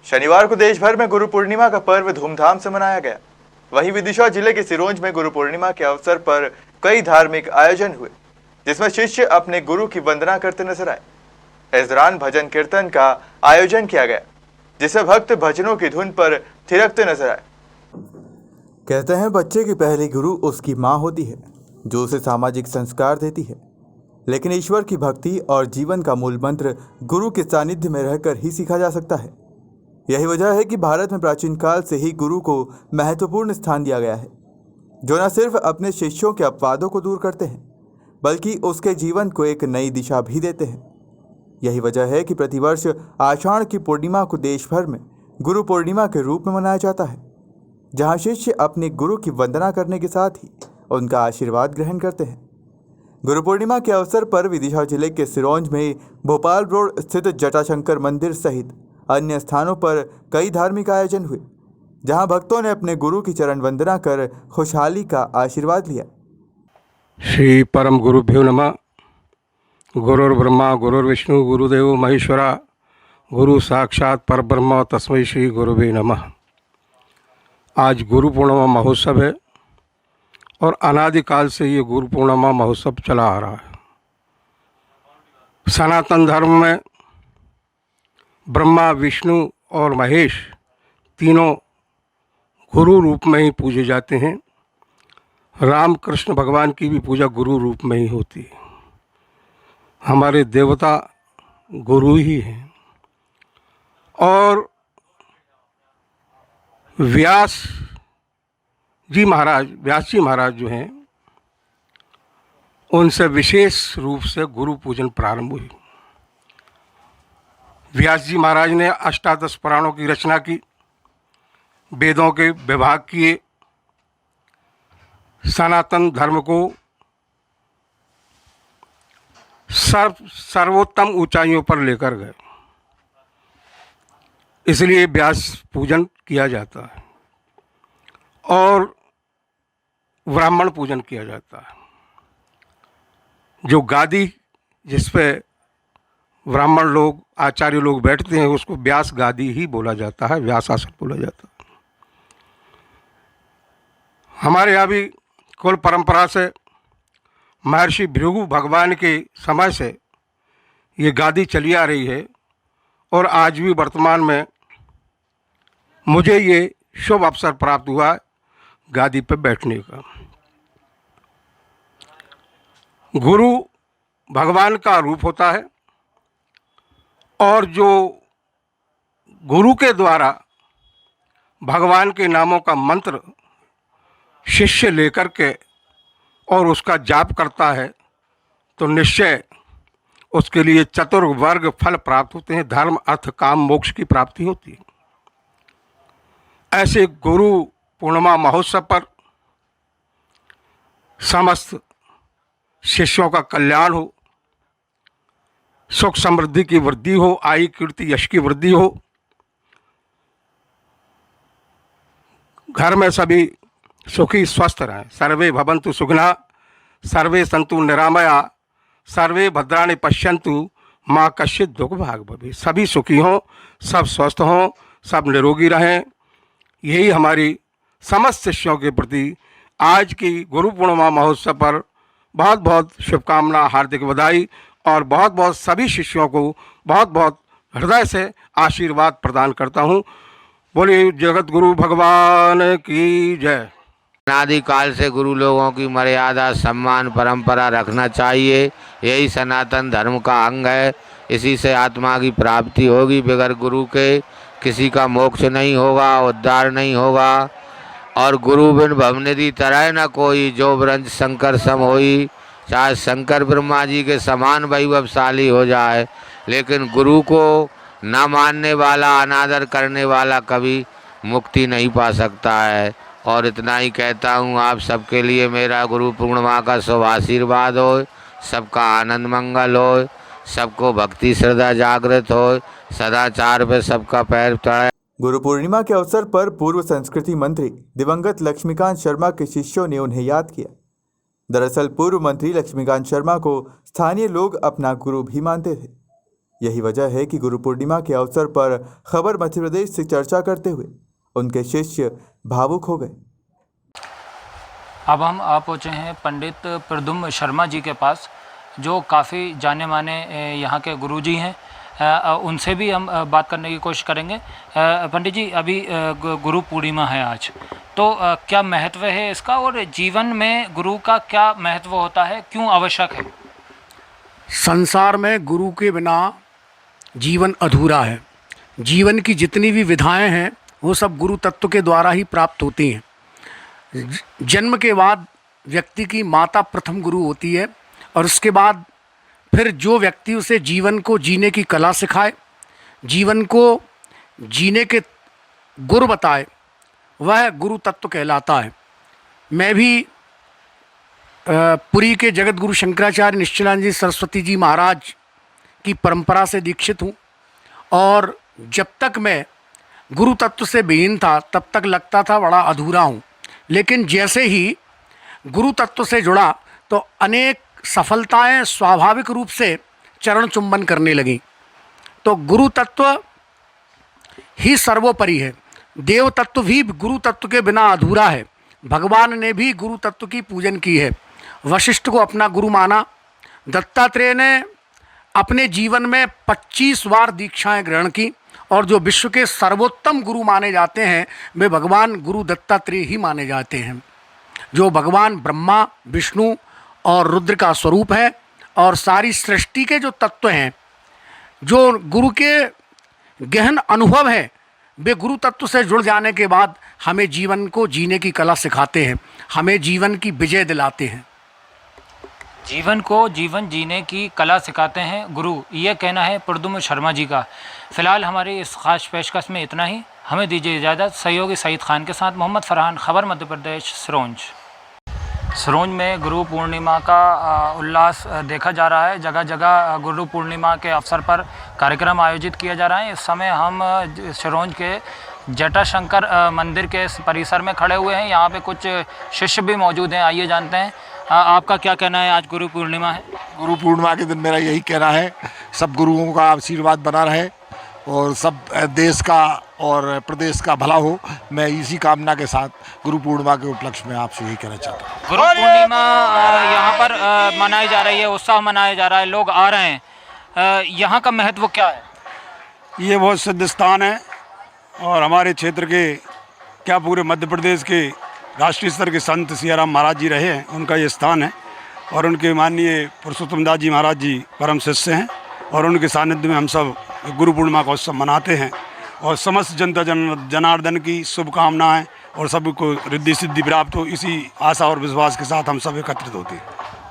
शनिवार को देश भर में गुरु पूर्णिमा का पर्व धूमधाम से मनाया गया। वहीं विदिशा जिले के सिरोंज में गुरु पूर्णिमा के अवसर पर कई धार्मिक आयोजन हुए, जिसमें शिष्य अपने गुरु की वंदना करते नजर आए। इस दौरान भजन कीर्तन का आयोजन किया गया, जिससे भक्त भजनों की धुन पर थिरकते नजर आए। कहते हैं बच्चे की पहली गुरु उसकी माँ होती है, जो उसे सामाजिक संस्कार देती है। लेकिन ईश्वर की भक्ति और जीवन का मूल मंत्र गुरु के सानिध्य में रहकर ही सीखा जा सकता है। यही वजह है कि भारत में प्राचीन काल से ही गुरु को महत्वपूर्ण स्थान दिया गया है, जो न सिर्फ अपने शिष्यों के अपवादों को दूर करते हैं, बल्कि उसके जीवन को एक नई दिशा भी देते हैं। यही वजह है कि प्रतिवर्ष आषाढ़ की पूर्णिमा को देश भर में गुरु पूर्णिमा के रूप में मनाया जाता है, जहां शिष्य अपने गुरु की वंदना करने के साथ ही उनका आशीर्वाद ग्रहण करते हैं। गुरु पूर्णिमा के अवसर पर विदिशा जिले के सिरोंज में भोपाल रोड स्थित जटाशंकर मंदिर सहित अन्य स्थानों पर कई धार्मिक आयोजन हुए, जहां भक्तों ने अपने गुरु की चरण वंदना कर खुशहाली का आशीर्वाद लिया। श्री परम गुरुभ्यो नमः। गुरुर्ब्रह्मा गुरुर्विष्णु गुरुदेव महेश्वरा, गुरु साक्षात परब्रह्म तस्मै श्री गुरुवे नमः। आज गुरु पूर्णिमा महोत्सव है और अनादिकाल से ये गुरु पूर्णिमा महोत्सव चला आ रहा है। सनातन धर्म में ब्रह्मा, विष्णु और महेश तीनों गुरु रूप में ही पूजे जाते हैं। राम कृष्ण भगवान की भी पूजा गुरु रूप में ही होती है। हमारे देवता गुरु ही हैं। और व्यास जी महाराज जो हैं, उनसे विशेष रूप से गुरु पूजन प्रारंभ हुई। व्यास जी महाराज ने अष्टादश पुराणों की रचना की, वेदों के विभाग किए, सनातन धर्म को सर्वोत्तम ऊंचाइयों पर लेकर गए। इसलिए व्यास पूजन किया जाता है और ब्राह्मण पूजन किया जाता है। जो गादी जिस पे ब्राह्मण लोग, आचार्य लोग बैठते हैं, उसको व्यास गादी ही बोला जाता है, व्यासासन बोला जाता है। हमारे यहाँ भी कुल परंपरा से महर्षि भृगु भगवान के समय से ये गादी चली आ रही है और आज भी वर्तमान में मुझे ये शुभ अवसर प्राप्त हुआ गादी पर बैठने का। गुरु भगवान का रूप होता है और जो गुरु के द्वारा भगवान के नामों का मंत्र शिष्य लेकर के और उसका जाप करता है, तो निश्चय उसके लिए चतुर्वर्ग फल प्राप्त होते हैं। धर्म, अर्थ, काम, मोक्ष की प्राप्ति होती है। ऐसे गुरु पूर्णिमा महोत्सव पर समस्त शिष्यों का कल्याण हो, सुख समृद्धि की वृद्धि हो, आयु कीर्ति यश की वृद्धि हो, घर में सभी सुखी स्वस्थ रहें। सर्वे भवन्तु सुखिनः, सर्वे सन्तु निरामया, सर्वे भद्राणि पश्यन्तु मा कश्चित् दुःख भाग् भवेत्। सभी सुखी हों, सब स्वस्थ हों, सब निरोगी रहें। यही हमारी समस्त शिष्यों के प्रति आज की गुरु पूर्णिमा महोत्सव पर बहुत बहुत शुभकामना, हार्दिक बधाई और बहुत बहुत सभी शिष्यों को बहुत बहुत हृदय से आशीर्वाद प्रदान करता हूँ। बोलिए जगत गुरु भगवान की जय। अनादिकाल से गुरु लोगों की मर्यादा, सम्मान, परंपरा रखना चाहिए। यही सनातन धर्म का अंग है। इसी से आत्मा की प्राप्ति होगी। बगैर गुरु के किसी का मोक्ष नहीं होगा, उद्धार नहीं होगा। और गुरु बिन भवनिधि तरह न कोई, जो ब्रंज शंकर सम होई। चाहे शंकर ब्रह्मा जी के समान वैभवशाली हो जाए, लेकिन गुरु को न मानने वाला, अनादर करने वाला कभी मुक्ति नहीं पा सकता है। और इतना ही कहता हूँ, आप सबके लिए मेरा गुरु पूर्णिमा का शुभ आशीर्वाद हो, सबका आनंद मंगल हो, सबको भक्ति श्रद्धा जागृत हो, सदाचार पे सबका पैर पड़े। गुरु पूर्णिमा के अवसर पर पूर्व संस्कृति मंत्री दिवंगत लक्ष्मीकांत शर्मा के शिष्यों ने उन्हें याद किया। दरअसल पूर्व मंत्री लक्ष्मीकांत शर्मा को स्थानीय लोग अपना गुरु भी मानते थे। यही वजह है कि गुरु पूर्णिमा के अवसर पर खबर मध्य प्रदेश से चर्चा करते हुए उनके शिष्य भावुक हो गए। अब हम आ पहुँचे हैं पंडित प्रद्युम्न शर्मा जी के पास, जो काफ़ी जाने माने यहाँ के गुरुजी हैं। उनसे भी हम बात करने की कोशिश करेंगे। पंडित जी, अभी गुरु पूर्णिमा है आज, तो क्या महत्व है इसका, और जीवन में गुरु का क्या महत्व होता है, क्यों आवश्यक है? संसार में गुरु के बिना जीवन अधूरा है। जीवन की जितनी भी विधाएं हैं वो सब गुरु तत्व के द्वारा ही प्राप्त होती हैं। जन्म के बाद व्यक्ति की माता प्रथम गुरु होती है, और उसके बाद फिर जो व्यक्ति उसे जीवन को जीने की कला सिखाए, जीवन को जीने के गुर बताए, वह गुरु तत्व कहलाता है। मैं भी पुरी के जगत गुरु शंकराचार्य निश्चलानंद जी सरस्वती जी महाराज की परंपरा से दीक्षित हूँ, और जब तक मैं गुरु तत्व से विहीन था तब तक लगता था बड़ा अधूरा हूँ। लेकिन जैसे ही गुरु तत्व से जुड़ा तो अनेक सफलताएं स्वाभाविक रूप से चरण चुंबन करने लगीं। तो गुरु तत्व ही सर्वोपरि है। देव तत्व भी गुरु तत्व के बिना अधूरा है। भगवान ने भी गुरु तत्व की पूजन की है। वशिष्ठ को अपना गुरु माना। दत्तात्रेय ने अपने जीवन में 25 बार दीक्षाएं ग्रहण की, और जो विश्व के सर्वोत्तम गुरु माने जाते हैं वे भगवान गुरु दत्तात्रेय ही माने जाते हैं, जो भगवान ब्रह्मा, विष्णु और रुद्र का स्वरूप है। और सारी सृष्टि के जो तत्व हैं, जो गुरु के गहन अनुभव है, वे गुरु तत्व से जुड़ जाने के बाद हमें जीवन को जीने की कला सिखाते हैं, हमें जीवन की विजय दिलाते हैं। जीवन को जीवन जीने की कला सिखाते हैं गुरु, ये कहना है प्रद्युम्न शर्मा जी का। फ़िलहाल हमारी इस खास पेशकश में इतना ही। हमें दीजिए इजाज़त। सहयोगी सईद खान के साथ मोहम्मद फरहान, खबर मध्य प्रदेश, सिरोंज। सिरोंज में गुरु पूर्णिमा का उल्लास देखा जा रहा है। जगह जगह गुरु पूर्णिमा के अवसर पर कार्यक्रम आयोजित किया जा रहा है। इस समय हम सिरोंज के जटाशंकर मंदिर के परिसर में खड़े हुए हैं। यहाँ पे कुछ शिष्य भी मौजूद हैं। आइए जानते हैं आपका क्या कहना है। आज गुरु पूर्णिमा है। गुरु पूर्णिमा के दिन मेरा यही कहना है, सब गुरुओं का आशीर्वाद बना रहे और सब देश का और प्रदेश का भला हो। मैं इसी कामना के साथ गुरु पूर्णिमा के उपलक्ष्य में आपसे यही कहना चाहता हूँ। गुरु पूर्णिमा यहाँ पर मनाई जा रही है, उत्साह मनाया जा रहा है, लोग आ रहे हैं। यहाँ का महत्व क्या है? ये बहुत सिद्ध स्थान है, और हमारे क्षेत्र के क्या पूरे मध्य प्रदेश के राष्ट्रीय स्तर के संत सियाराम महाराज जी रहे हैं, उनका ये स्थान है। और उनके माननीय पुरुषोत्तम दास जी महाराज जी परम शिष्य हैं, और उनके सानिध्य में हम सब गुरु पूर्णिमा का उत्सव मनाते हैं। और समस्त जनता जनार्दन की शुभकामनाएं और सबको रिद्धि सिद्धि प्राप्त हो, इसी आशा और विश्वास के साथ हम सब एकत्रित होते हैं।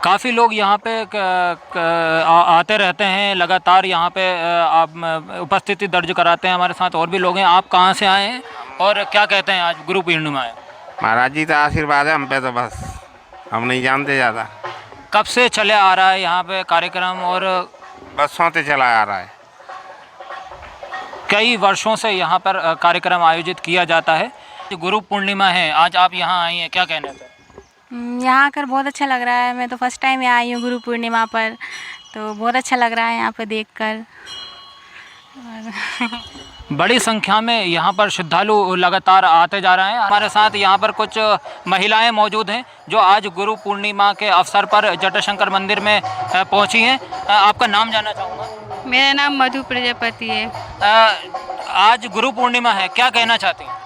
काफ़ी लोग यहाँ पे आते रहते हैं, लगातार यहाँ पे आप उपस्थिति दर्ज कराते हैं। हमारे साथ और भी लोग हैं। आप कहाँ से आए हैं और क्या कहते हैं? आज गुरु पूर्णिमा है। महाराज जी का आशीर्वाद है हम पे, तो बस हम नहीं जानते ज़्यादा। कब से चले आ रहा है यहाँ पे कार्यक्रम? और बरसों से चला आ रहा है। कई वर्षों से यहाँ पर कार्यक्रम आयोजित किया जाता है। गुरु पूर्णिमा है, आज आप यहाँ आई हैं, क्या कहना है? यहाँ आकर बहुत अच्छा लग रहा है। मैं तो फर्स्ट टाइम यहाँ आई हूँ गुरु पूर्णिमा पर, तो बहुत अच्छा लग रहा है यहाँ पर देखकर। बड़ी संख्या में यहाँ पर श्रद्धालु लगातार आते जा रहे हैं। हमारे साथ यहाँ पर कुछ महिलाएं मौजूद हैं जो आज गुरु पूर्णिमा के अवसर पर जटाशंकर मंदिर में पहुँची हैं। आपका नाम जानना चाहूँगा। मेरा नाम मधु प्रजापति है। आज गुरु पूर्णिमा है, क्या कहना चाहती हैं?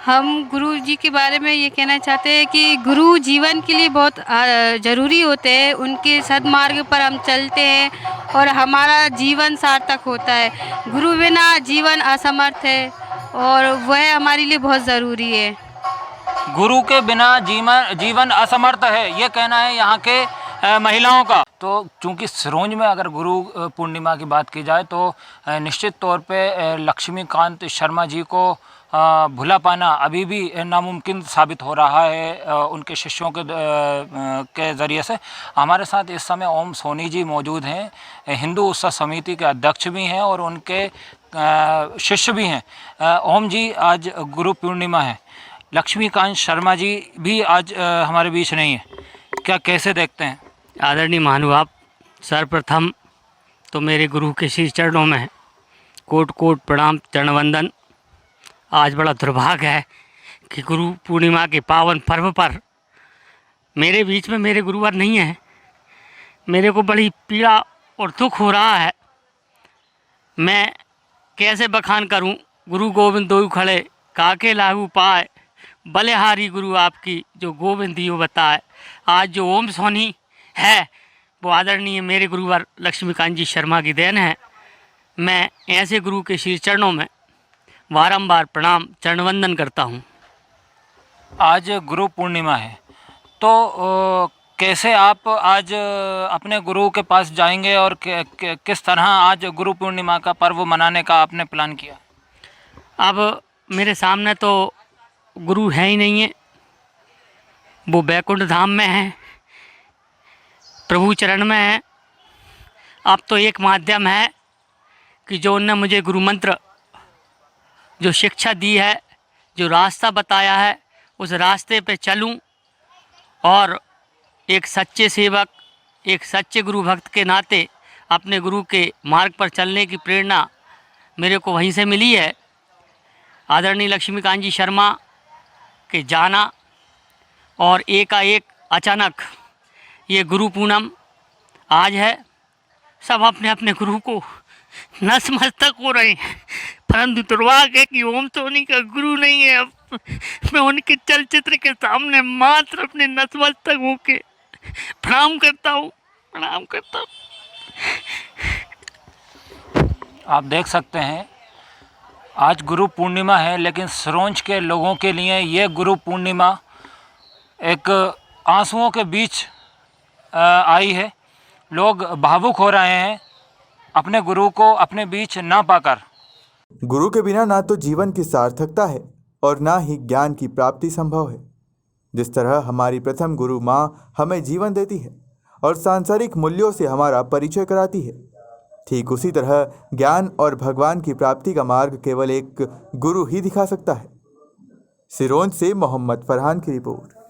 हम गुरु जी के बारे में ये कहना चाहते हैं कि गुरु जीवन के लिए बहुत ज़रूरी होते हैं। उनके सद्मार्ग पर हम चलते हैं और हमारा जीवन सार्थक होता है। गुरु बिना जीवन असमर्थ है और वह हमारे लिए बहुत ज़रूरी है। गुरु के बिना जीवन असमर्थ है, ये कहना है यहाँ के महिलाओं का। तो चूंकि सिरोंज में अगर गुरु पूर्णिमा की बात की जाए तो निश्चित तौर पे लक्ष्मीकांत शर्मा जी को भुला पाना अभी भी नामुमकिन साबित हो रहा है उनके शिष्यों के ज़रिए से। हमारे साथ इस समय ओम सोनी जी मौजूद हैं, हिंदू उत्सव समिति के अध्यक्ष भी हैं और उनके शिष्य भी हैं। ओम जी, आज गुरु पूर्णिमा है, लक्ष्मीकांत शर्मा जी भी आज हमारे बीच नहीं है, क्या कैसे देखते हैं? आदरणीय महानुभाव, सर्वप्रथम तो मेरे गुरु के श्री चरणों में कोट कोट प्रणाम, चरणवंदन। आज बड़ा दुर्भाग्य है कि गुरु पूर्णिमा के पावन पर्व पर मेरे बीच में मेरे गुरुवर नहीं हैं। मेरे को बड़ी पीड़ा और दुख हो रहा है। मैं कैसे बखान करूं? गुरु गोविंद दोयु खड़े काके लागू पाए, बलिहारी गुरु आपकी जो गोविंद दियो बताए। आज जो ओम सोनी है वो आदरणीय मेरे गुरुवर लक्ष्मीकांत जी शर्मा की देन है। मैं ऐसे गुरु के श्री चरणों में बारंबार प्रणाम चरणवंदन करता हूँ। आज गुरु पूर्णिमा है, तो कैसे आप आज अपने गुरु के पास जाएंगे और किस तरह आज गुरु पूर्णिमा का पर्व मनाने का आपने प्लान किया? अब मेरे सामने तो गुरु है ही नहीं है, वो बैकुंठ धाम में है, प्रभु चरण में है। अब तो एक माध्यम है कि जो उनने मुझे गुरु मंत्र जो शिक्षा दी है, जो रास्ता बताया है, उस रास्ते पे चलूं और एक सच्चे सेवक, एक सच्चे गुरु भक्त के नाते अपने गुरु के मार्ग पर चलने की प्रेरणा मेरे को वहीं से मिली है। आदरणीय लक्ष्मीकांत जी शर्मा के जाना और एकाएक अचानक ये गुरु पूनम आज है। सब अपने अपने गुरु को नतमस्तक हो रहे हैं, परंतु दुर्भाग्य है कि ओम सोनी का गुरु नहीं है। अब मैं उनके चलचित्र के सामने मात्र अपने नतमस्तक होके प्रणाम करता हूँ। आप देख सकते हैं आज गुरु पूर्णिमा है, लेकिन सिरोंज के लोगों के लिए ये गुरु पूर्णिमा एक आंसुओं के बीच आई है। लोग भावुक हो रहे हैं अपने गुरु को अपने बीच ना पाकर। गुरु के बिना ना तो जीवन की सार्थकता है और ना ही ज्ञान की प्राप्ति संभव है। जिस तरह हमारी प्रथम गुरु माँ हमें जीवन देती है और सांसारिक मूल्यों से हमारा परिचय कराती है, ठीक उसी तरह ज्ञान और भगवान की प्राप्ति का मार्ग केवल एक गुरु ही दिखा सकता है। सिरोंज से मोहम्मद फरहान की रिपोर्ट।